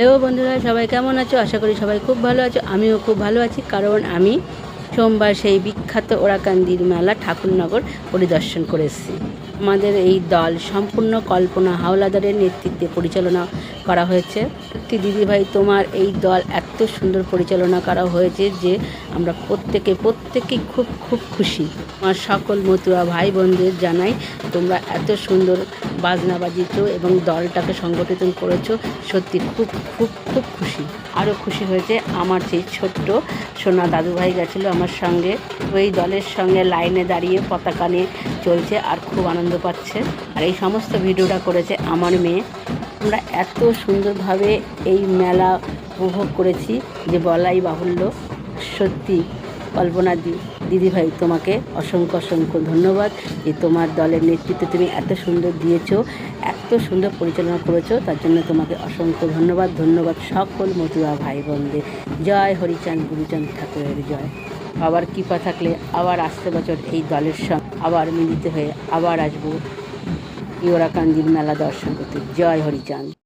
Hello বন্ধুরা, সবাই কেমন আছো? আশা করি সবাই খুব ভালো আছো। আমিও খুব ভালো আছি, কারণ আমি সোমবার সেই বিখ্যাত ওরাকান্দির মেলা ঠাকুরনগর পরিদর্শন করে এসেছি। আমাদের এই দল সম্পূর্ণ কল্পনা হাওলাদারের নেতৃত্বে পরিচালনা করা হয়েছে। সত্যি দিদিভাই, তোমার এই দল এত সুন্দর পরিচালনা করা হয়েছে যে আমরা প্রত্যেকেই খুব খুব খুশি। আমার সকল মতুয়া ভাই বোনদের জানাই, তোমরা এত সুন্দর বাজনা বাজিয়েছো এবং দলটাকে সংগঠিত করেছো, সত্যি খুব খুব খুব খুশি। আরও খুশি হয়েছে আমার সেই ছোট্ট সোনা দাদুভাই গেছিলো আমার সঙ্গে। ওই দলের সঙ্গে লাইনে দাঁড়িয়ে পতাকা নিয়ে চলছে আর খুব আনন্দ পাচ্ছে। আর এই সমস্ত ভিডিওটা করেছে আমার মেয়ে। আমরা এত সুন্দরভাবে এই মেলা উপভোগ করেছি যে বলাই বাহুল্য। সত্যি কল্পনা দিদিভাই, তোমাকে অসংখ্য ধন্যবাদ যে তোমার দলের নেতৃত্ব তুমি এত সুন্দর দিয়েছো, এত সুন্দর পরিচালনা করেছো, তার জন্য তোমাকে অসংখ্য ধন্যবাদ সকল মতুয়া ভাই বোনদের। জয় হরিচাঁদ গুরুচাঁদ ঠাকুরের জয়। আবার কৃপা থাকলে আবার আসতে বছর এই দলের সঙ্গে আবার মিলিত হয়ে আবার আসবো ওরাকান্দির মেলা দর্শন করতে। জয় হরিচাঁদ।